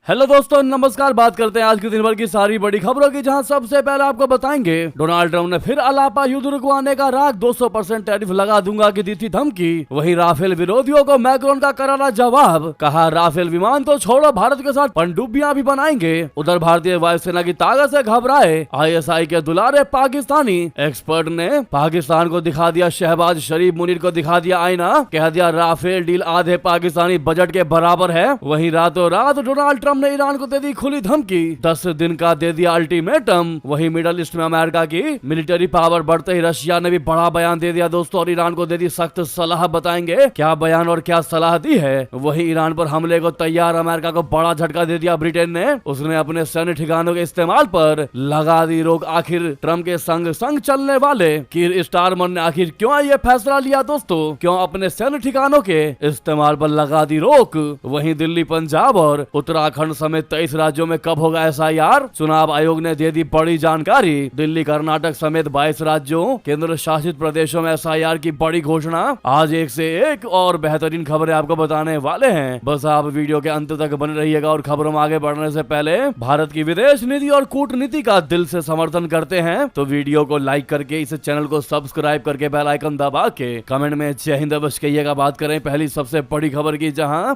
Hello दोस्तों, नमस्कार। बात करते हैं आज के दिन भर की सारी बड़ी खबरों की, जहां सबसे पहले आपको बताएंगे डोनाल्ड ट्रंप ने फिर अलापा युद्ध रुकवाने का राग 200% टैरिफ लगा दूंगा की दी थी धमकी। वहीं राफेल विरोधियों को मैक्रोन का करारा जवाब, कहा राफेल विमान तो छोड़ो भारत के साथ पनडुब्बियां भी बनाएंगे। उधर भारतीय वायुसेना की ताकत से घबराए आईएसआई के दुलारे पाकिस्तानी एक्सपर्ट ने पाकिस्तान को दिखा दिया शहबाज शरीफ मुनीर को दिखा दिया आईना, कह दिया राफेल डील आधे पाकिस्तानी बजट के बराबर है। वहीं रातों रात डोनाल्ड ट्रंप ने ईरान को दे दी खुली धमकी, 10 दिन का दे दिया अल्टीमेटम। वहीं मिडल ईस्ट में अमेरिका की मिलिट्री पावर बढ़ते ही रशिया ने भी बड़ा बयान दे दिया दोस्तों, और ईरान को दे दी सख्त सलाह। बताएंगे क्या बयान और क्या सलाह दी है। वहीं ईरान पर हमले को तैयार अमेरिका को बड़ा झटका दे दिया ब्रिटेन ने, उसने अपने सैन्य ठिकानों के इस्तेमाल पर लगा दी रोक। आखिर ट्रंप के संग संग चलने वाले कीर स्टारमर ने आखिर क्यों ये फैसला लिया दोस्तों, क्यों अपने सैन्य ठिकानों के इस्तेमाल पर लगा दी रोक। वहीं दिल्ली, पंजाब और उत्तराखंड समेत 23 राज्यों में कब होगा एसआईआर, चुनाव आयोग ने दे दी बड़ी जानकारी। दिल्ली, कर्नाटक समेत 22 राज्यों, केंद्र शासित प्रदेशों में एसआईआर की बड़ी घोषणा। आज एक से एक और बेहतरीन खबरें आपको बताने वाले हैं, बस आप वीडियो के अंत तक बने रहिएगा। और खबरों में आगे बढ़ने से पहले भारत की विदेश नीति और कूटनीति का दिल से समर्थन करते हैं तो वीडियो को लाइक करके इस चैनल को सब्सक्राइब करके बेल आइकन दबा के कमेंट में जय हिंद अवश्य कहिएगा। बात करें पहली सबसे बड़ी खबर की, जहां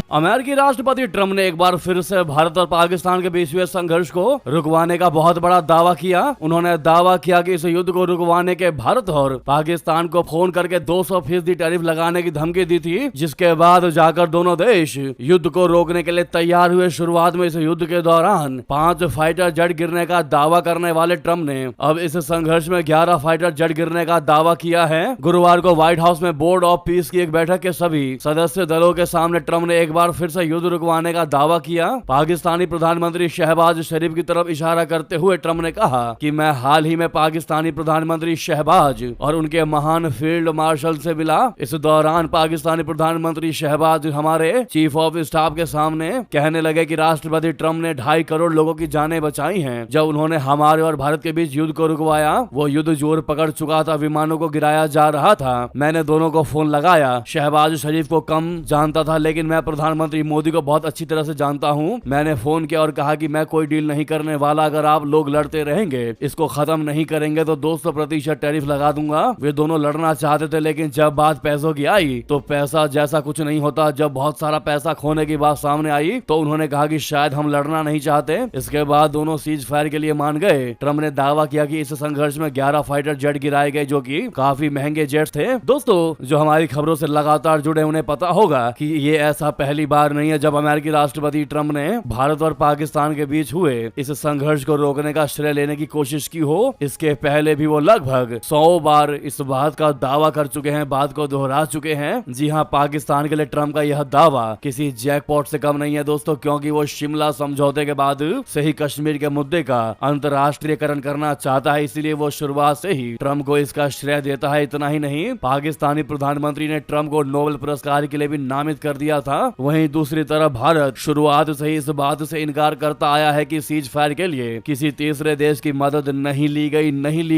अमेरिकी राष्ट्रपति ट्रंप ने एक बार फिर से भारत और पाकिस्तान के बीच हुए संघर्ष को रुकवाने का बहुत बड़ा दावा किया। उन्होंने दावा किया कि इस युद्ध को रुकवाने के भारत और पाकिस्तान को फोन करके 200% टैरिफ लगाने की धमकी दी थी, जिसके बाद जाकर दोनों देश युद्ध को रोकने के लिए तैयार हुए। शुरुआत में इस युद्ध के दौरान 5 फाइटर जेट गिरने का दावा करने वाले ट्रंप ने अब इस संघर्ष में 11 फाइटर जेट गिरने का दावा किया है। गुरुवार को व्हाइट हाउस में बोर्ड ऑफ पीस की एक बैठक के सभी सदस्य दलों के सामने ट्रंप ने एक बार फिर से युद्ध रुकवाने का दावा किया। पाकिस्तानी प्रधानमंत्री शहबाज शरीफ की तरफ इशारा करते हुए ट्रंप ने कहा कि मैं हाल ही में पाकिस्तानी प्रधानमंत्री शहबाज और उनके महान फील्ड मार्शल से मिला। इस दौरान पाकिस्तानी प्रधानमंत्री शहबाज हमारे चीफ ऑफ स्टाफ के सामने कहने लगे कि राष्ट्रपति ट्रंप ने 2.5 करोड़ लोगों की जानें बचाई हैं जब उन्होंने हमारे और भारत के बीच युद्ध को रुकवाया। वो युद्ध जोर पकड़ चुका था, विमानों को गिराया जा रहा था। मैंने दोनों को फोन लगाया। शहबाज शरीफ को कम जानता था, लेकिन मैं प्रधानमंत्री मोदी को बहुत अच्छी तरह से जानता हूं। मैंने फोन किया और कहा कि मैं कोई डील नहीं करने वाला। अगर आप लोग लड़ते रहेंगे, इसको खत्म नहीं करेंगे तो 200% टैरिफ लगा दूंगा। वे दोनों लड़ना चाहते थे, लेकिन जब बात पैसों की आई तो पैसा जैसा कुछ नहीं होता। जब बहुत सारा पैसा खोने की बात सामने आई तो उन्होंने कहा कि शायद हम लड़ना नहीं चाहते। इसके बाद दोनों सीज फायर के लिए मान गए। ट्रंप ने दावा किया कि इस संघर्ष में 11 फाइटर जेट गिराए गए, जो कि काफी महंगे जेट थे। दोस्तों, जो हमारी खबरों से लगातार जुड़े उन्हें पता होगा कि ये ऐसा पहली बार नहीं है जब अमेरिकी राष्ट्रपति ट्रंप ने भारत और पाकिस्तान के बीच हुए इस संघर्ष को रोकने का श्रेय लेने की कोशिश की हो। इसके पहले भी वो लगभग 100 बार इस बात का दावा कर चुके हैं, बात को दोहरा चुके हैं। जी हाँ, पाकिस्तान के लिए ट्रंप का यह दावा किसी जैकपॉट से कम नहीं है दोस्तों, क्योंकि वो शिमला समझौते के बाद से ही कश्मीर के मुद्दे का अंतर्राष्ट्रीयकरण करना चाहता है। इसीलिए वो शुरुआत से ही ट्रंप को इसका श्रेय देता है। इतना ही नहीं, पाकिस्तानी प्रधानमंत्री ने ट्रंप को नोबेल पुरस्कार के लिए भी नामित कर दिया था। वहीं दूसरी तरफ भारत शुरुआत से ही इस बात से इनकार करता आया है कि सीज फायर के लिए किसी तीसरे देश की मदद नहीं ली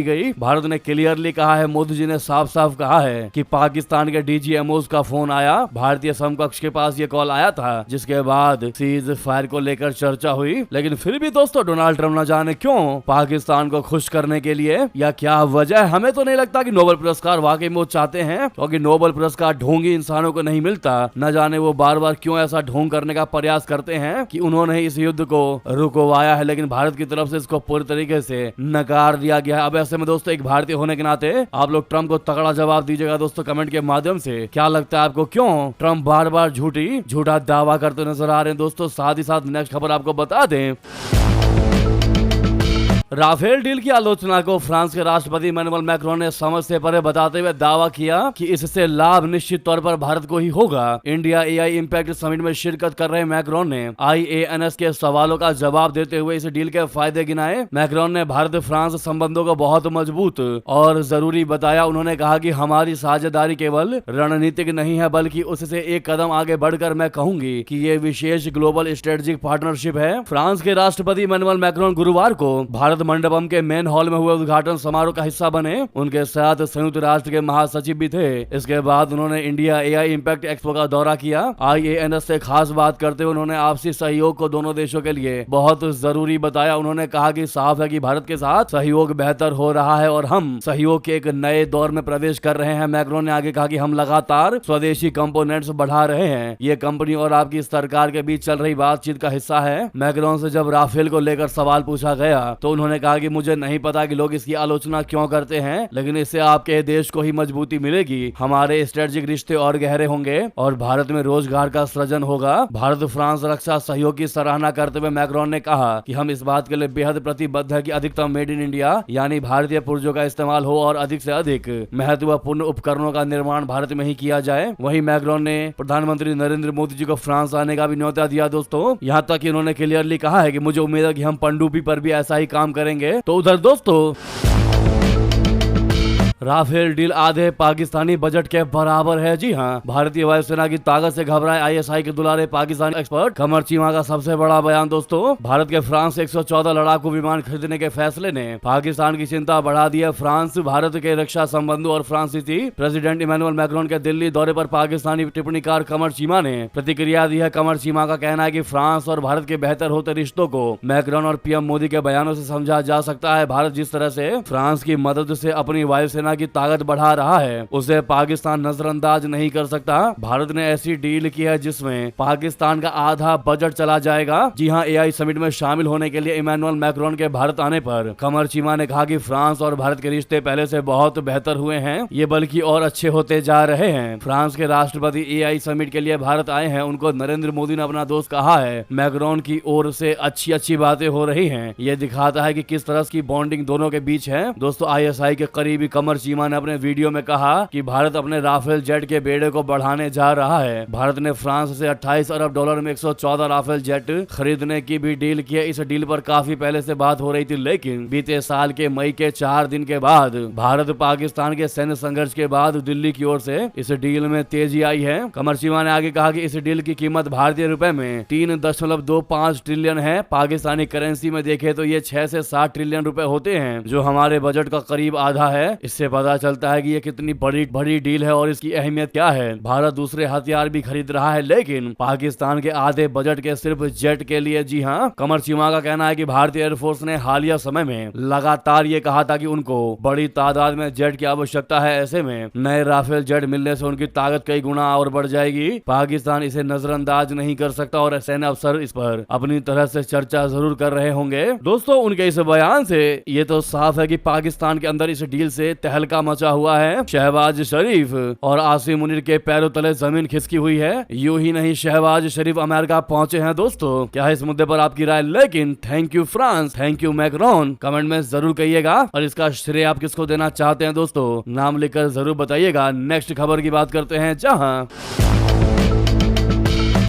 गई। भारत ने क्लियरली कहा है, मोदी जी ने साफ साफ कहा है कि पाकिस्तान के डीजीएमओ का फोन आया, भारतीय समकक्ष के पास ये कॉल आया था, जिसके बाद सीज फायर को लेकर चर्चा हुई। लेकिन फिर भी दोस्तों, डोनाल्ड ट्रंप न जाने क्यों पाकिस्तान को खुश करने के लिए या क्या वजह, हमें तो नहीं लगता कि नोबेल पुरस्कार वाकई में वो चाहते हैं, क्योंकि नोबेल पुरस्कार ढोंगी इंसानों को नहीं मिलता। न जाने वो बार बार क्यों ऐसा ढोंग करने का प्रयास करते हैं कि उन्होंने इस युद्ध को रुकवाया है, लेकिन भारत की तरफ से इसको पूरी तरीके से नकार दिया गया है। अब ऐसे में दोस्तों, एक भारतीय होने के नाते आप लोग ट्रंप को तगड़ा जवाब दीजिएगा दोस्तों कमेंट के माध्यम से। क्या लगता है आपको, क्यों ट्रंप बार बार झूठा दावा करते नजर आ रहे हैं दोस्तों। साथ ही साथ नेक्स्ट खबर आपको बता दें, राफेल डील की आलोचना को फ्रांस के राष्ट्रपति इमैनुअल मैक्रोन ने समझ से परे बताते हुए दावा किया कि इससे लाभ निश्चित तौर पर भारत को ही होगा। इंडिया एआई इंपैक्ट समिट में शिरकत कर रहे मैक्रोन ने आईएएनएस के सवालों का जवाब देते हुए इस डील के फायदे गिनाए। मैक्रोन ने भारत फ्रांस संबंधों को बहुत मजबूत और जरूरी बताया। उन्होंने कहा कि हमारी साझेदारी केवल रणनीतिक नहीं है, बल्कि उससे एक कदम आगे बढ़कर मैं कहूंगी कि ये विशेष ग्लोबल स्ट्रेटेजिक पार्टनरशिप है। फ्रांस के राष्ट्रपति इमैनुअल मैक्रोन गुरुवार को भारत भारत मंडपम के मेन हॉल में हुए उद्घाटन समारोह का हिस्सा बने। उनके साथ संयुक्त राष्ट्र के महासचिव भी थे। इसके बाद उन्होंने इंडिया एआई इंपैक्ट एक्सपो का दौरा किया। IANS से खास बात करते हुए उन्होंने आपसी सहयोग को दोनों देशों के लिए बहुत जरूरी बताया। उन्होंने कहा कि साफ है कि भारत के साथ सहयोग बेहतर हो रहा है और हम सहयोग के एक नए दौर में प्रवेश कर रहे हैं। मैक्रोन ने आगे कहा कि हम लगातार स्वदेशी कंपोनेंट्स बढ़ा रहे हैं। ये कंपनी और आपकी सरकार के बीच चल रही बातचीत का हिस्सा है। मैक्रोन से जब राफेल को लेकर सवाल पूछा गया तो उन्होंने कहा कि मुझे नहीं पता कि लोग इसकी आलोचना क्यों करते हैं, लेकिन इससे आपके देश को ही मजबूती मिलेगी। हमारे स्ट्रेटेजिक रिश्ते और गहरे होंगे और भारत में रोजगार का सृजन होगा। भारत फ्रांस रक्षा सहयोग की सराहना करते हुए मैक्रोन ने कहा कि हम इस बात के लिए बेहद प्रतिबद्ध है कि अधिकतम मेड इन इंडिया यानी भारतीय पुर्जों का इस्तेमाल हो और अधिक से अधिक महत्वपूर्ण उपकरणों का निर्माण भारत में ही किया जाए। वहीं मैक्रोन ने प्रधानमंत्री नरेंद्र मोदी जी को फ्रांस आने का भी न्योता दिया दोस्तों। यहाँ तक कि उन्होंने क्लियरली कहा है कि मुझे उम्मीद है कि हम पनडुब्बी पर भी ऐसा ही काम करेंगे। तो उधर दोस्तों राफेल डील आधे पाकिस्तानी बजट के बराबर है। जी हाँ, भारतीय वायुसेना की ताकत से घबराए ISI के दुलारे पाकिस्तानी एक्सपर्ट कमर चीमा का सबसे बड़ा बयान दोस्तों। भारत के फ्रांस से 114 लड़ाकू विमान खरीदने के फैसले ने पाकिस्तान की चिंता बढ़ा दी है। फ्रांस भारत के रक्षा संबंधों और फ्रांसीसी प्रेसिडेंट इमैनुअल मैक्रोन के दिल्ली दौरे पर पाकिस्तानी टिप्पणीकार कमर चीमा ने प्रतिक्रिया दी है। कमर चीमा का कहना है कि फ्रांस और भारत के बेहतर होते रिश्तों को मैक्रोन और PM मोदी के बयानों से समझा जा सकता है। भारत जिस तरह से फ्रांस की मदद से अपनी वायुसेना की ताकत बढ़ा रहा है उसे पाकिस्तान नजरअंदाज नहीं कर सकता। भारत ने ऐसी डील की है जिसमें पाकिस्तान का आधा बजट चला जाएगा। जी हां, AI समिट में शामिल होने के लिए इमैनुअल मैक्रोन के भारत आने पर कमर चीमा ने कहा कि फ्रांस और भारत के रिश्ते पहले से बहुत बेहतर हुए हैं, ये बल्कि और अच्छे होते जा रहे हैं। फ्रांस के राष्ट्रपति AI समिट के लिए भारत आए हैं, उनको नरेंद्र मोदी ने अपना दोस्त कहा है। मैक्रोन की ओर से अच्छी अच्छी बातें हो रही हैं। ये दिखाता है कि किस तरह की बॉन्डिंग दोनों के बीच है। दोस्तों ISI के करीबी कमर चीमा ने अपने वीडियो में कहा कि भारत अपने राफेल जेट के बेड़े को बढ़ाने जा रहा है। भारत ने फ्रांस से 28 अरब डॉलर में 114 राफेल जेट खरीदने की भी डील की है। इस डील पर काफी पहले से बात हो रही थी, लेकिन बीते साल के मई के 4 दिन के बाद भारत पाकिस्तान के सैन्य संघर्ष के बाद दिल्ली की ओर से इस डील में तेजी आई है। कमर चीमा ने आगे कहा कि इस डील की कीमत भारतीय रुपए में 3.25 ट्रिलियन है। पाकिस्तानी करेंसी में देखे तो ये 6 से 7 ट्रिलियन रुपए होते हैं, जो हमारे बजट का करीब आधा है। इससे पता चलता है कि ये कितनी बड़ी डील है और इसकी अहमियत क्या है। भारत दूसरे हथियार भी खरीद रहा है, लेकिन पाकिस्तान के आधे बजट के सिर्फ जेट के लिए। जी हाँ, कमर चीमा का कहना है कि भारतीय एयरफोर्स ने हालिया समय में लगातार ये कहा था कि उनको बड़ी तादाद में जेट की आवश्यकता है। ऐसे में नए राफेल जेट मिलने से उनकी ताकत कई गुना और बढ़ जाएगी। पाकिस्तान इसे नजरअंदाज नहीं कर सकता और सैन्य अफसर इस पर अपनी तरह से चर्चा जरूर कर रहे होंगे। दोस्तों उनके इस बयान से ये तो साफ है कि पाकिस्तान के अंदर इस डील से तहलका मचा हुआ है। शहबाज शरीफ और आसिम मुनीर के पैरों तले जमीन खिसकी हुई है। यूं ही नहीं, शहबाज शरीफ अमेरिका पहुंचे हैं। दोस्तों क्या है इस मुद्दे पर आपकी राय? लेकिन thank you France, thank you Macron, comment में जरूर कहिएगा और इसका श्रेय आप किसको देना चाहते हैं दोस्तों, नाम लिखकर जरूर बताइएगा। नेक्स्ट खबर की बात करते हैं, जहां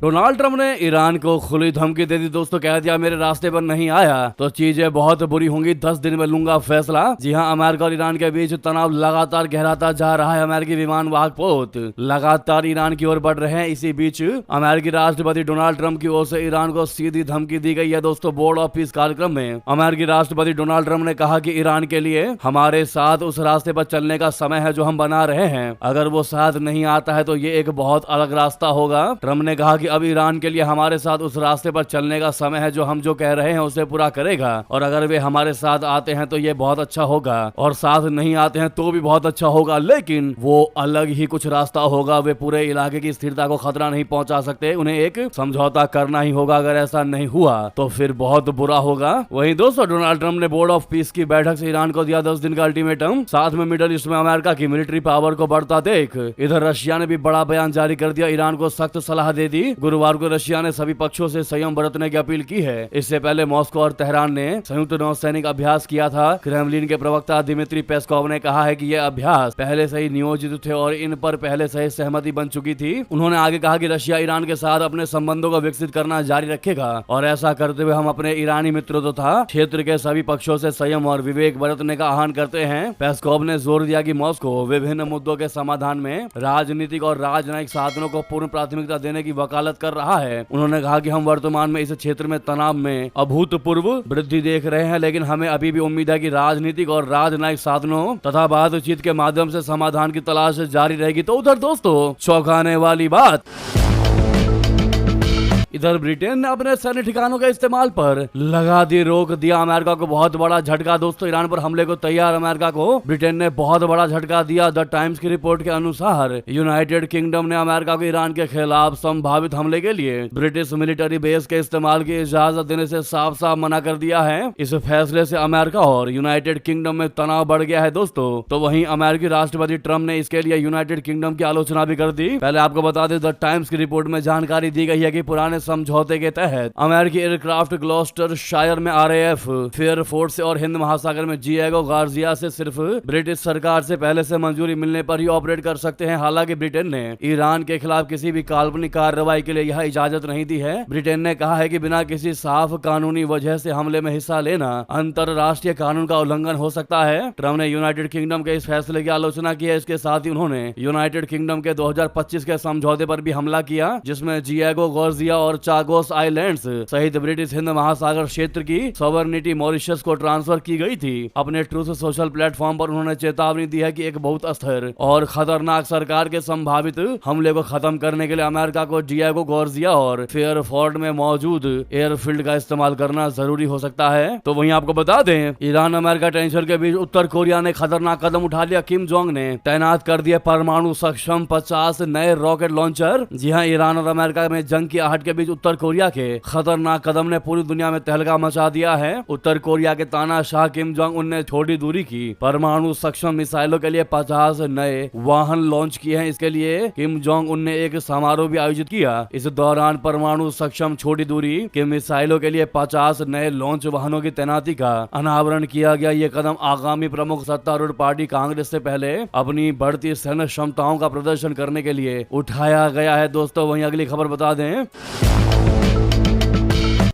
डोनाल्ड ट्रंप ने ईरान को खुली धमकी दे दी। दोस्तों कह दिया मेरे रास्ते पर नहीं आया तो चीजें बहुत बुरी होंगी, 10 दिन में लूंगा फैसला। जी हां, अमेरिका और ईरान के बीच तनाव लगातार गहराता जा रहा है। अमेरिकी विमान वाहक पोत लगातार ईरान की ओर बढ़ रहे हैं। इसी बीच अमेरिकी राष्ट्रपति डोनाल्ड ट्रंप की ओर से ईरान को सीधी धमकी दी गई है। दोस्तों बोर्ड ऑफ पीस कार्यक्रम में अमेरिकी राष्ट्रपति डोनाल्ड ट्रंप ने कहा कि ईरान के लिए हमारे साथ उस रास्ते पर चलने का समय है जो हम बना रहे हैं। अगर वो साथ नहीं आता है तो ये एक बहुत अलग रास्ता होगा। ट्रंप ने कहा कि अब ईरान के लिए हमारे साथ उस रास्ते पर चलने का समय है जो हम जो कह रहे हैं उसे पूरा करेगा, और अगर वे हमारे साथ आते हैं तो ये बहुत अच्छा होगा और साथ नहीं आते हैं तो भी बहुत अच्छा होगा, लेकिन वो अलग ही कुछ रास्ता होगा। वे पूरे इलाके की स्थिरता को खतरा नहीं पहुंचा सकते, उन्हें एक समझौता करना ही होगा। अगर ऐसा नहीं हुआ तो फिर बहुत बुरा होगा। वहीं दोस्तों डोनाल्ड ट्रंप ने बोर्ड ऑफ पीस की बैठक से ईरान को दिया 10 दिन का अल्टीमेटम। साथ में मिडिल ईस्ट में अमेरिका की मिलिट्री पावर को बढ़ता देख इधर रशिया ने भी बड़ा बयान जारी कर दिया, ईरान को सख्त सलाह दे दी। गुरुवार को रशिया ने सभी पक्षों से संयम बरतने की अपील की है। इससे पहले मॉस्को और तेहरान ने संयुक्त नौसैनिक अभ्यास किया था। क्रेमलिन के प्रवक्ता दिमित्री पेस्कोव ने कहा है कि ये अभ्यास पहले से ही नियोजित थे और इन पर पहले से ही सहमति बन चुकी थी। उन्होंने आगे कहा कि रशिया ईरान के साथ अपने संबंधों को विकसित करना जारी रखेगा और ऐसा करते हुए हम अपने ईरानी मित्रों तथा क्षेत्र के सभी पक्षों से संयम और विवेक बरतने का आह्वान करते हैं। पेस्कोव ने जोर दिया कि मॉस्को विभिन्न मुद्दों के समाधान में राजनीतिक और राजनयिक साधनों को पूर्ण प्राथमिकता देने की वकालत वकालत कर रहा है। उन्होंने कहा कि हम वर्तमान में इस क्षेत्र में तनाव में अभूतपूर्व वृद्धि देख रहे हैं, लेकिन हमें अभी भी उम्मीद है कि राजनीतिक और राजनयिक साधनों तथा बातचीत के माध्यम से समाधान की तलाश जारी रहेगी। तो उधर दोस्तों चौंकाने वाली बात, इधर ब्रिटेन ने अपने सैन्य ठिकानों के इस्तेमाल पर लगा दी रोक, दिया अमेरिका को बहुत बड़ा झटका। दोस्तों ईरान पर हमले को तैयार अमेरिका को ब्रिटेन ने बहुत बड़ा झटका दिया। द टाइम्स की रिपोर्ट के अनुसार यूनाइटेड किंगडम ने अमेरिका को ईरान के खिलाफ संभावित हमले के लिए ब्रिटिश मिलिट्री बेस के इस्तेमाल की इजाजत देने से साफ साफ मना कर दिया है। इस फैसले से अमेरिका और यूनाइटेड किंगडम में तनाव बढ़ गया है दोस्तों। तो वहीं अमेरिकी राष्ट्रपति ट्रंप ने इसके लिए यूनाइटेड किंगडम की आलोचना भी कर दी। पहले आपको बता दें, द टाइम्स की रिपोर्ट में जानकारी दी गई है कि पुराने समझौते के तहत अमेरिकी एयरक्राफ्ट ग्लॉस्टर शायर में RAF फेयरफोर्स से और हिंद महासागर में जिएगो गार्जिया से सिर्फ ब्रिटिश सरकार से पहले से मंजूरी मिलने पर ही ऑपरेट कर सकते हैं। हालांकि ब्रिटेन ने ईरान के खिलाफ किसी भी काल्पनिक कार्रवाई के लिए यह इजाजत नहीं दी है। ब्रिटेन ने कहा है कि बिना किसी साफ कानूनी वजह से हमले में हिस्सा लेना अंतरराष्ट्रीय कानून का उल्लंघन हो सकता है। ट्रंप ने यूनाइटेड किंगडम के इस फैसले की आलोचना की है। इसके साथ ही उन्होंने यूनाइटेड किंगडम के 2025 के समझौते पर भी हमला किया, जिसमें जिएगो गार्जिया और चागोस आइलैंड्स सहित ब्रिटिश हिंद महासागर क्षेत्र की सॉवरेनिटी मॉरिशस को ट्रांसफर की गई थी। अपने ट्रूथ सोशल प्लेटफॉर्म पर उन्होंने चेतावनी दी है कि एक बहुत अस्थिर और खतरनाक सरकार के संभावित हमले को खत्म करने के लिए अमेरिका को जिएगो गार्जिया और फेयरफोर्ड में मौजूद एयरफील्ड का इस्तेमाल करना जरूरी हो सकता है। तो वहीं आपको बता दें, ईरान अमेरिका टेंशन के बीच उत्तर कोरिया ने खतरनाक कदम उठा लिया। किम जोंग ने तैनात कर दिया परमाणु सक्षम 50 नए रॉकेट लॉन्चर। जी हां, ईरान और अमेरिका में जंग की आहट के बीच उत्तर कोरिया के खतरनाक कदम ने पूरी दुनिया में तहलका मचा दिया है। उत्तर कोरिया के तानाशाह किम जोंग उन ने छोटी दूरी की परमाणु सक्षम मिसाइलों के लिए 50 नए वाहन लॉन्च किए हैं। इसके लिए किम जोंग उन ने एक समारोह भी आयोजित किया। इस दौरान परमाणु सक्षम छोटी दूरी के मिसाइलों के लिए 50 नए लॉन्च वाहनों की तैनाती का अनावरण किया गया। ये कदम आगामी प्रमुख सत्तारूढ़ पार्टी कांग्रेस से पहले अपनी बढ़ती सैन्य क्षमताओं का प्रदर्शन करने के लिए उठाया गया है। दोस्तों वहीं अगली खबर बता दें,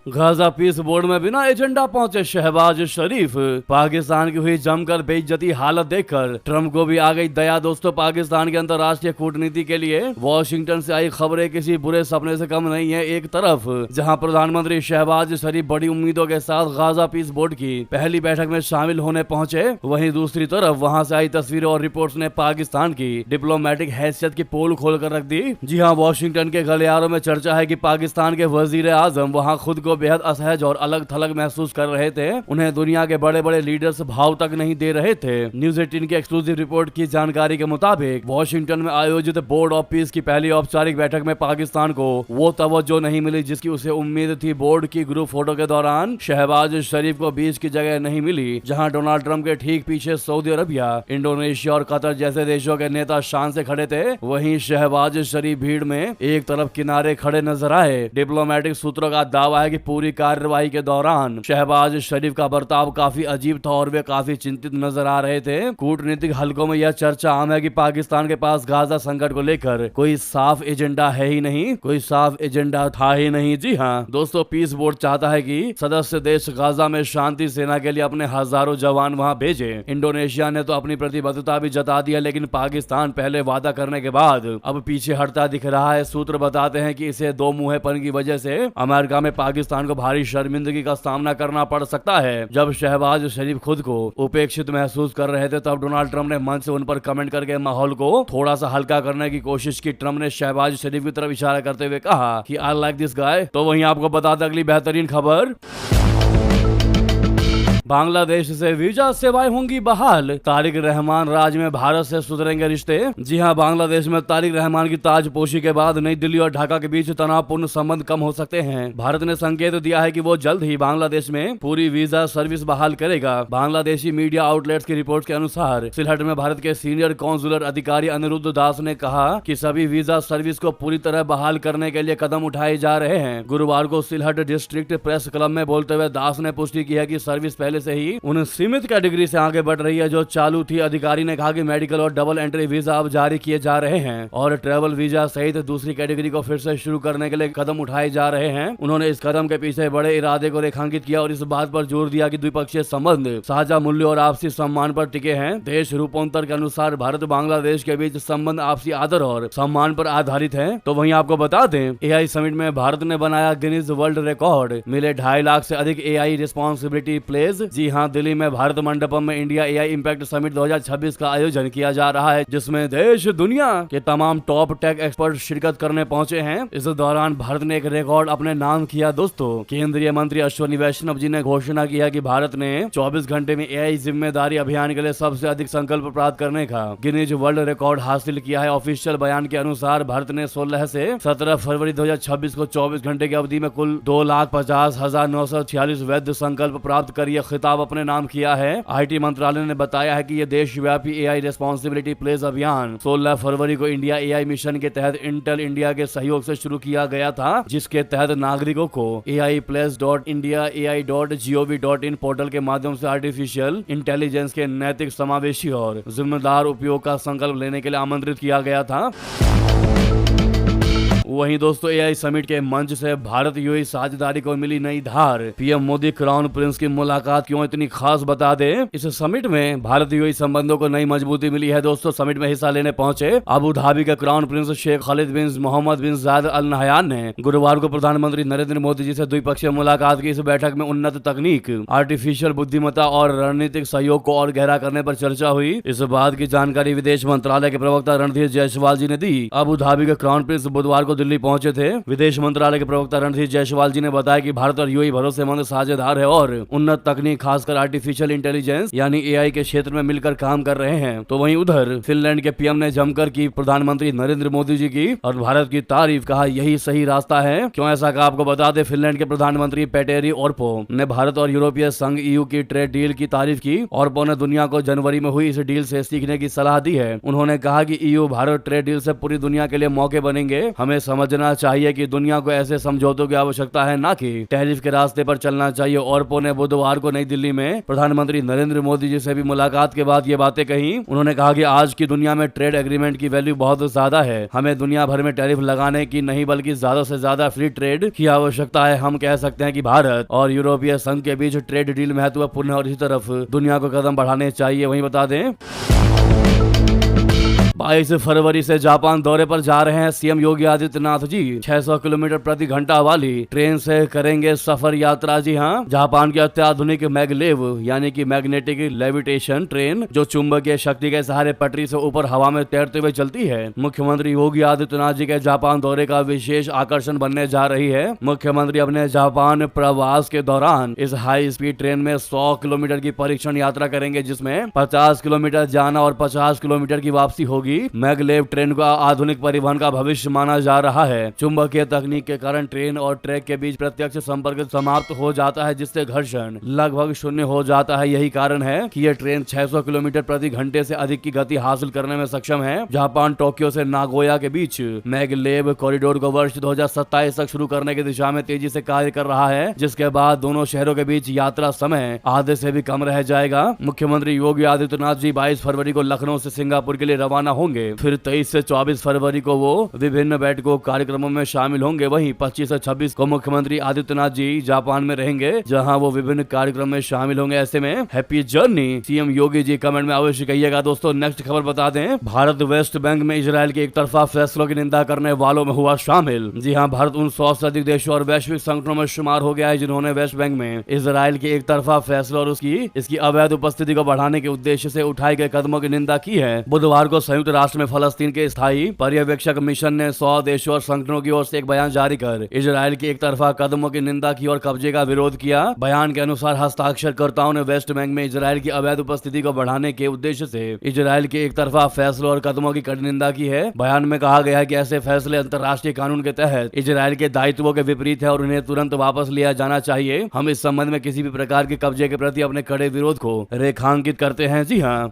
गाजा पीस बोर्ड में बिना एजेंडा पहुंचे शहबाज शरीफ। पाकिस्तान की हुई जमकर बेइज्जती हालत देखकर ट्रंप को भी आ गई दया। दोस्तों पाकिस्तान के अंतर्राष्ट्रीय कूटनीति के लिए वॉशिंगटन से आई खबरें किसी बुरे सपने से कम नहीं है। एक तरफ जहां प्रधानमंत्री शहबाज शरीफ बड़ी उम्मीदों के साथ गाजा पीस बोर्ड की पहली बैठक में शामिल होने पहुंचे, वहीं दूसरी तरफ वहां से आई तस्वीरें और रिपोर्ट्स ने पाकिस्तान की डिप्लोमेटिक हैसियत की पोल खोल कर रख दी। जी हाँ, वॉशिंगटन के गलियारों में चर्चा है कि पाकिस्तान के वजीर आजम वहाँ खुद को बेहद असहज और अलग थलग महसूस कर रहे थे। उन्हें दुनिया के बड़े बड़े लीडर्स भाव तक नहीं दे रहे थे। न्यूज़ 18 की एक्सक्लूसिव रिपोर्ट की जानकारी के मुताबिक वॉशिंगटन में आयोजित बोर्ड ऑफ पीस की पहली औपचारिक बैठक में पाकिस्तान को वो तवज्जो नहीं मिली जिसकी उसे उम्मीद थी। बोर्ड की ग्रुप फोटो के दौरान शहबाज शरीफ को बीच की जगह नहीं मिली, जहां डोनाल्ड ट्रंप के ठीक पीछे सऊदी अरबिया, इंडोनेशिया और कतर जैसे देशों के नेता शान से खड़े थे। वहीं शहबाज शरीफ भीड़ में एक तरफ किनारे खड़े नजर आए। डिप्लोमेटिक सूत्रों का दावा है कि पूरी कार्रवाई के दौरान शहबाज शरीफ का बर्ताव काफी अजीब था और वे काफी चिंतित नजर आ रहे थे। कूटनीतिक हलकों में यह चर्चा आम है कि पाकिस्तान के पास गाजा संकट को लेकर कोई साफ एजेंडा है ही नहीं, कोई साफ एजेंडा था ही नहीं। जी हाँ दोस्तों, पीस बोर्ड चाहता है कि सदस्य देश गाजा में शांति सेना के लिए अपने हजारों जवान वहां भेजे। इंडोनेशिया ने तो अपनी प्रतिबद्धता भी जता दी है, लेकिन पाकिस्तान पहले वादा करने के बाद अब पीछे हटता दिख रहा है। सूत्र बताते हैं कि इसे दो मुंहेपन की वजह से अमेरिका में पाकिस्तान को भारी शर्मिंदगी का सामना करना पड़ सकता है। जब शहबाज शरीफ खुद को उपेक्षित महसूस कर रहे थे, तब डोनाल्ड ट्रंप ने मंच से उन पर कमेंट करके माहौल को थोड़ा सा हल्का करने की कोशिश की। ट्रंप ने शहबाज शरीफ की तरफ इशारा करते हुए कहा कि आई लाइक दिस गाय। तो वहीं आपको बता दें अगली बेहतरीन खबर, बांग्लादेश से वीजा सेवाएं होंगी बहाल। तारिक रहमान राज में भारत से सुधरेंगे रिश्ते। जी हां, बांग्लादेश में तारिक रहमान की ताजपोशी के बाद नई दिल्ली और ढाका के बीच तनावपूर्ण संबंध कम हो सकते हैं। भारत ने संकेत दिया है कि वो जल्द ही बांग्लादेश में पूरी वीजा सर्विस बहाल करेगा। बांग्लादेशी मीडिया आउटलेट्स की रिपोर्ट के अनुसार सिलहट में भारत के सीनियर कॉन्सुलर अधिकारी अनिरुद्ध दास ने कहा कि सभी वीजा सर्विस को पूरी तरह बहाल करने के लिए कदम उठाए जा रहे हैं। गुरुवार को सिलहट डिस्ट्रिक्ट प्रेस क्लब में बोलते हुए दास ने पुष्टि की है कि सर्विस पहले पहले से ही उन सीमित कैटेगरी से आगे बढ़ रही है जो चालू थी। अधिकारी ने कहा कि मेडिकल और डबल एंट्री वीजा अब जारी किए जा रहे हैं और ट्रैवल वीजा सहित दूसरी कैटेगरी को फिर से शुरू करने के लिए कदम उठाए जा रहे हैं। उन्होंने इस कदम के पीछे बड़े इरादे को रेखांकित किया और इस बात पर जोर दिया कि द्विपक्षीय संबंध साझा मूल्य और आपसी सम्मान पर टिके हैं। देश रूपांतर के अनुसार भारत बांग्लादेश के बीच संबंध आपसी आदर और सम्मान पर आधारित है। तो वहीं आपको बता दें, एआई समिट में भारत ने बनाया गिनीज वर्ल्ड रिकॉर्ड, मिले 2.5 लाख से अधिक एआई रिस्पॉन्सिबिलिटी प्लेज। जी हाँ, दिल्ली में भारत मंडपम में इंडिया एआई इम्पैक्ट समिट 2026 का आयोजन किया जा रहा है, जिसमें देश दुनिया के तमाम टॉप टेक एक्सपर्ट शिरकत करने पहुंचे हैं। इस दौरान भारत ने एक रिकॉर्ड अपने नाम किया। दोस्तों, केंद्रीय मंत्री अश्विनी वैष्णव जी ने घोषणा किया कि भारत ने 24 घंटे में एआई जिम्मेदारी अभियान के लिए सबसे अधिक संकल्प प्राप्त करने का गिनीज वर्ल्ड रिकॉर्ड हासिल किया है। ऑफिशियल बयान के अनुसार भारत ने 16 से 17 फरवरी 2026 को 24 घंटे की अवधि में कुल 2,50,946 वैध संकल्प प्राप्त कर यह खिताब अपने नाम किया है। आईटी मंत्रालय ने बताया है कि यह देशव्यापी एआई रिस्पॉन्सिबिलिटी प्लेज अभियान 16 फरवरी को इंडिया एआई मिशन के तहत इंटेल इंडिया के सहयोग से शुरू किया गया था, जिसके तहत नागरिकों को aiplace.indiaai.gov.in पोर्टल के माध्यम से आर्टिफिशियल इंटेलिजेंस के नैतिक, समावेशी और जिम्मेदार उपयोग का संकल्प लेने के लिए आमंत्रित किया गया था। वहीं दोस्तों, एआई समिट के मंच से भारत यूएई साझेदारी को मिली नई धार। पीएम मोदी क्राउन प्रिंस की मुलाकात क्यों इतनी खास, बता दें। इस समिट में भारत यूएई संबंधों को नई मजबूती मिली है। दोस्तों, समिट में हिस्सा लेने पहुंचे अबू धाबी के क्राउन प्रिंस शेख खालिद बिन मोहम्मद बिन जायद अल नहयान ने गुरुवार को प्रधानमंत्री नरेंद्र मोदी जी से द्विपक्षीय मुलाकात की। इस बैठक में उन्नत तकनीक, आर्टिफिशियल बुद्धिमत्ता और रणनीतिक सहयोग को और गहरा करने पर चर्चा हुई। इस बात की जानकारी विदेश मंत्रालय के प्रवक्ता रणधीर जायसवाल जी ने दी। अबू धाबी के क्राउन प्रिंस बुधवार को दिल्ली पहुंचे थे। विदेश मंत्रालय के प्रवक्ता रणधीर जायसवाल जी ने बताया कि भारत और यूएई भरोसेमंद साझेदार है और उन्नत तकनीक, खासकर आर्टिफिशियल इंटेलिजेंस यानी एआई के क्षेत्र में मिलकर काम कर रहे हैं। तो वहीं उधर फिनलैंड के पीएम ने जमकर की प्रधानमंत्री नरेंद्र मोदी जी की और भारत की तारीफ, कहा यही सही रास्ता है। क्यों ऐसा कहा, आपको बता दें। फिनलैंड के प्रधानमंत्री पेटेरी ओर्पो ने भारत और यूरोपीय संघ ईयू की ट्रेड डील की तारीफ की। ओर्पो ने दुनिया को जनवरी में हुई इस डील से सीखने की सलाह दी है। उन्होंने कहा कि ईयू भारत ट्रेड डील से पूरी दुनिया के लिए मौके बनेंगे। हमें समझना चाहिए कि दुनिया को ऐसे समझौतों की आवश्यकता है, ना कि टैरिफ के रास्ते पर चलना चाहिए। ओर्पो ने बुधवार को नई दिल्ली में प्रधानमंत्री नरेंद्र मोदी जी से भी मुलाकात के बाद ये बातें कही। उन्होंने कहा कि आज की दुनिया में ट्रेड एग्रीमेंट की वैल्यू बहुत ज्यादा है। हमें दुनिया भर में टैरिफ लगाने की नहीं, बल्कि ज्यादा से ज्यादा फ्री ट्रेड की आवश्यकता है। हम कह सकते हैं कि भारत और यूरोपीय संघ के बीच ट्रेड डील महत्वपूर्ण है और इसी तरफ दुनिया को कदम बढ़ाने चाहिए। वहीं बता दें, 22 फरवरी से जापान दौरे पर जा रहे हैं सीएम योगी आदित्यनाथ जी। 600 किलोमीटर प्रति घंटा वाली ट्रेन से करेंगे सफर यात्रा। जी हाँ, जापान की अत्याधुनिक मैगलेव यानी कि मैग्नेटिक लेविटेशन ट्रेन, जो चुंबकीय शक्ति के सहारे पटरी से ऊपर हवा में तैरते हुए चलती है, मुख्यमंत्री योगी आदित्यनाथ जी के जापान दौरे का विशेष आकर्षण बनने जा रही है। मुख्यमंत्री अपने जापान प्रवास के दौरान इस हाई स्पीड ट्रेन में 100 किलोमीटर की परीक्षण यात्रा करेंगे, जिसमें 50 किलोमीटर जाना और 50 किलोमीटर की वापसी होगी। मैगलेव ट्रेन का आधुनिक परिवहन का भविष्य माना जा रहा है। चुंबकीय तकनीक के कारण ट्रेन और ट्रैक के बीच प्रत्यक्ष संपर्क समाप्त हो जाता है, जिससे घर्षण लगभग शून्य हो जाता है। यही कारण है कि यह ट्रेन 600 किलोमीटर प्रति घंटे से अधिक की गति हासिल करने में सक्षम है। जापान टोक्यो से नागोया के बीच मैगलेव कॉरिडोर को वर्ष 2027 तक शुरू करने की दिशा में तेजी से कार्य कर रहा है, जिसके बाद दोनों शहरों के बीच यात्रा समय आधे से भी कम रह जाएगा। मुख्यमंत्री योगी आदित्यनाथ जी 22 फरवरी को लखनऊ से सिंगापुर के लिए रवाना होंगे। फिर 23 से 24 फरवरी को वो विभिन्न बैठकों कार्यक्रमों में शामिल होंगे। वहीं 25 से 26 को मुख्यमंत्री आदित्यनाथ जी जापान में रहेंगे, जहां वो विभिन्न कार्यक्रम में शामिल होंगे। ऐसे में happy journey CM Yogi ji, comment में अवश्य कहिएगा। दोस्तों, नेक्स्ट खबर बता दें, भारत वेस्ट बैंक में इजरायल के एक तरफा फैसलों की निंदा करने वालों में हुआ शामिल। जी हाँ, भारत उन 100 से अधिक देशों और वैश्विक संगठनों में शुमार हो गया है जिन्होंने वेस्ट बैंक में इजरायल के एक तरफा फैसलों और इसकी अवैध उपस्थिति को बढ़ाने के उद्देश्य से उठाए गए कदमों की निंदा की है। बुधवार को संयुक्त राष्ट्र में फलस्तीन के स्थायी पर्यवेक्षक मिशन ने 100 देशों और संगठनों की ओर से एक बयान जारी कर इजरायल के एक तरफा कदमों की निंदा की और कब्जे का विरोध किया। बयान के अनुसार हस्ताक्षरकर्ताओं ने वेस्ट बैंक में इजरायल की अवैध उपस्थिति को बढ़ाने के उद्देश्य से इजरायल के एक तरफा फैसलों और कदमों की कड़ी निंदा की है। बयान में कहा गया है कि ऐसे फैसले अंतर्राष्ट्रीय कानून के तहत इजरायल के दायित्वों के विपरीत है और उन्हें तुरंत वापस लिया जाना चाहिए। हम इस संबंध में किसी भी प्रकार के कब्जे के प्रति अपने कड़े विरोध को रेखांकित करते हैं। जी हाँ,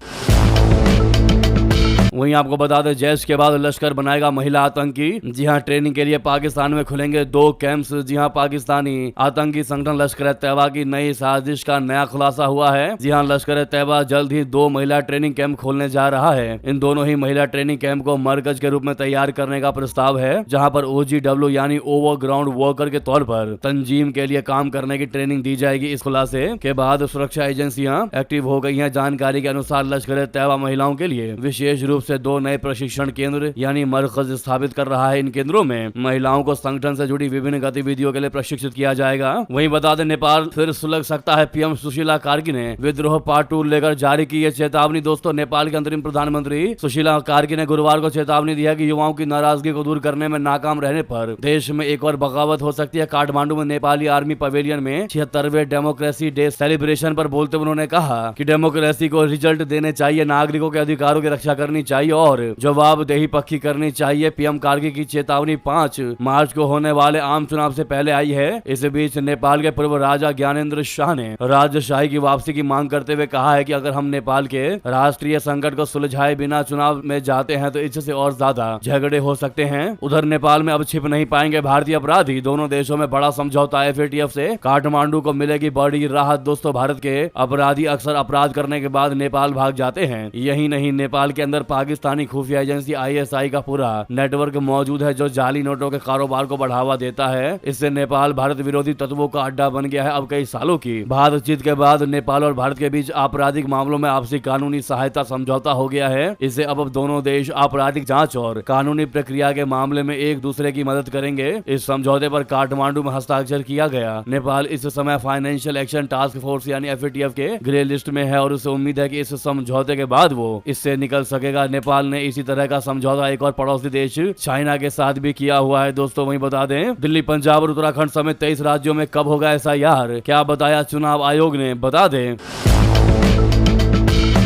वहीं आपको बता दें जैश के बाद लश्कर बनाएगा महिला आतंकी। जी हाँ, ट्रेनिंग के लिए पाकिस्तान में खुलेंगे 2 कैंप्स। जी हाँ, पाकिस्तानी आतंकी संगठन लश्कर-ए-तैयबा की नई साजिश का नया खुलासा हुआ है। जी हाँ, लश्कर-ए-तैयबा जल्द ही 2 महिला ट्रेनिंग कैंप खोलने जा रहा है। इन दोनों ही महिला ट्रेनिंग कैंप को मरकज के रूप में तैयार करने का प्रस्ताव है, जहां पर OGW यानी ओवर ग्राउंड वर्कर के तौर पर तंजीम के लिए काम करने की ट्रेनिंग दी जाएगी। इस खुलासे के बाद सुरक्षा एजेंसियां एक्टिव हो गई हैं। जानकारी के अनुसार लश्कर-ए-तैयबा महिलाओं के लिए विशेष रूप से 2 नए प्रशिक्षण केंद्र यानी मरकज स्थापित कर रहा है। इन केंद्रों में महिलाओं को संगठन से जुड़ी विभिन्न गतिविधियों के लिए प्रशिक्षित किया जाएगा। वहीं बता दें नेपाल फिर सुलग सकता है। PM सुशीला कार्की ने विद्रोह पार्ट 2 लेकर जारी की है चेतावनी। दोस्तों, नेपाल के अंतरिम प्रधानमंत्री सुशीला कार्की ने गुरुवार को चेतावनी दी है कि युवाओं की नाराजगी को दूर करने में नाकाम रहने पर देश में एक और बगावत हो सकती है। काठमांडू में नेपाली आर्मी पवेलियन में 76वें डेमोक्रेसी डे सेलिब्रेशन पर बोलते हुए उन्होंने कहा कि डेमोक्रेसी को रिजल्ट देने चाहिए, नागरिकों के अधिकारों की रक्षा करनी चाहिए और जवाबदेही पक्की करनी चाहिए। PM कार्की की चेतावनी 5 मार्च को होने वाले आम चुनाव से पहले आई है। इस बीच नेपाल के पूर्व राजा ज्ञानेंद्र शाह ने राजशाही की वापसी की मांग करते हुए कहा है कि अगर हम नेपाल के राष्ट्रीय संकट को सुलझाए बिना चुनाव में जाते हैं तो इससे और ज्यादा झगड़े हो सकते हैं। उधर नेपाल में अब छिप नहीं पाएंगे भारतीय अपराधी। दोनों देशों में बड़ा समझौता। FATF से काठमांडू को मिलेगी बड़ी राहत। दोस्तों, भारत के अपराधी अक्सर अपराध करने के बाद नेपाल भाग जाते हैं। यही नहीं, नेपाल के अंदर पाकिस्तानी खुफिया एजेंसी ISI का पूरा नेटवर्क मौजूद है जो जाली नोटों के कारोबार को बढ़ावा देता है। इससे नेपाल भारत विरोधी तत्वों का अड्डा बन गया है। अब कई सालों की बातचीत के बाद नेपाल और भारत के बीच आपराधिक मामलों में आपसी कानूनी सहायता समझौता हो गया है। इससे अब दोनों देश आपराधिक जांच और कानूनी प्रक्रिया के मामले में एक दूसरे की मदद करेंगे। इस समझौते पर काठमांडू में हस्ताक्षर किया गया। नेपाल इस समय फाइनेंशियल एक्शन टास्क फोर्स यानी FATF के ग्रे लिस्ट में है और उसे उम्मीद है कि इस समझौते के बाद वो इससे निकल सकेगा। नेपाल ने इसी तरह का समझौता एक और पड़ोसी देश चाइना के साथ भी किया हुआ है। दोस्तों, वहीं बता दें दिल्ली, पंजाब और उत्तराखंड समेत 23 राज्यों में कब होगा SIR, क्या बताया चुनाव आयोग ने, बता दें।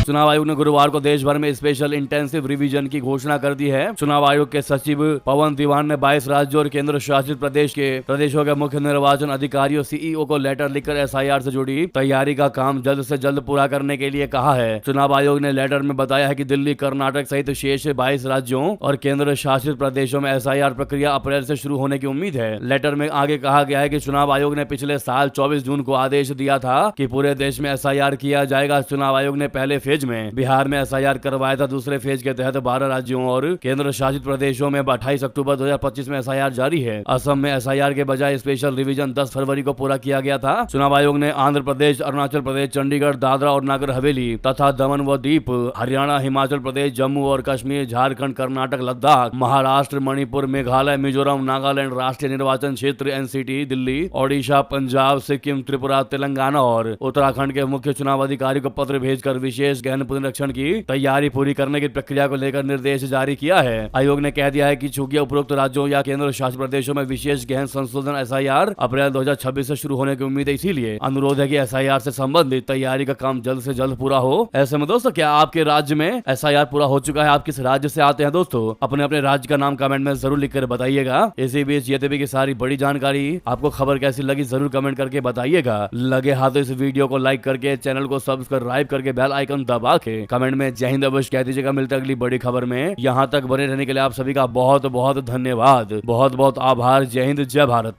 चुनाव आयोग ने गुरुवार को देश भर में स्पेशल इंटेंसिव रिवीजन की घोषणा कर दी है। चुनाव आयोग के सचिव पवन दीवान ने 22 राज्यों और केंद्र शासित प्रदेशों के मुख्य निर्वाचन अधिकारियों CEO को लेटर लिखकर SIR से जुड़ी तैयारी का काम जल्द से जल्द पूरा करने के लिए कहा है। चुनाव आयोग ने लेटर में बताया है कि दिल्ली, कर्नाटक सहित शेष 22 राज्यों और केंद्र शासित प्रदेशों में SIR प्रक्रिया अप्रैल से शुरू होने की उम्मीद है। लेटर में आगे कहा गया है कि चुनाव आयोग ने पिछले साल 24 जून को आदेश दिया था कि पूरे देश में SIR किया जाएगा। चुनाव आयोग ने पहले फेज में बिहार में SIR करवाया था। दूसरे फेज के तहत 12 राज्यों और केंद्र शासित प्रदेशों में 28 अक्टूबर 2025 में SIR जारी है। असम में SIR के बजाय स्पेशल रिवीजन 10 फरवरी को पूरा किया गया था। चुनाव आयोग ने आंध्र प्रदेश, अरुणाचल प्रदेश, चंडीगढ़, दादरा और नगर हवेली तथा दमन व दीप, हरियाणा, हिमाचल प्रदेश, जम्मू और कश्मीर, झारखंड, कर्नाटक, लद्दाख, महाराष्ट्र, मणिपुर, मेघालय, मिजोरम, नागालैंड, राष्ट्रीय निर्वाचन क्षेत्र NCT, दिल्ली, ओडिशा, पंजाब, सिक्किम, त्रिपुरा, तेलंगाना और उत्तराखंड के मुख्य चुनाव अधिकारी को पत्र भेजकर विशेष गहन पुनरीक्षण की तैयारी पूरी करने की प्रक्रिया को लेकर निर्देश जारी किया है। आयोग ने कह दिया है कि चूंकि उपरोक्त राज्यों या केंद्र शासित प्रदेशों में विशेष गहन संशोधन SIR अप्रैल 2026 से शुरू होने की उम्मीद है, इसीलिए अनुरोध है कि SIR से संबंधित तैयारी का काम जल्द से जल्द पूरा हो। ऐसे में दोस्तों, क्या आपके राज्य में SIR पूरा हो चुका है? आप किस राज्य से आते हैं? दोस्तों, अपने अपने राज्य का नाम कमेंट में जरूर लिखकर बताइएगा। इसी बीच ये की सारी बड़ी जानकारी आपको खबर कैसी लगी जरूर कमेंट करके बताइएगा। लगे हाथों इस वीडियो को लाइक करके, चैनल को सब्सक्राइब करके, बेल आइकन दबा के कमेंट में जय हिंद अवश्य कह दीजिएगा। मिलते अगली बड़ी खबर में। यहाँ तक बने रहने के लिए आप सभी का बहुत बहुत धन्यवाद, बहुत बहुत आभार। जय हिंद, जय भारत।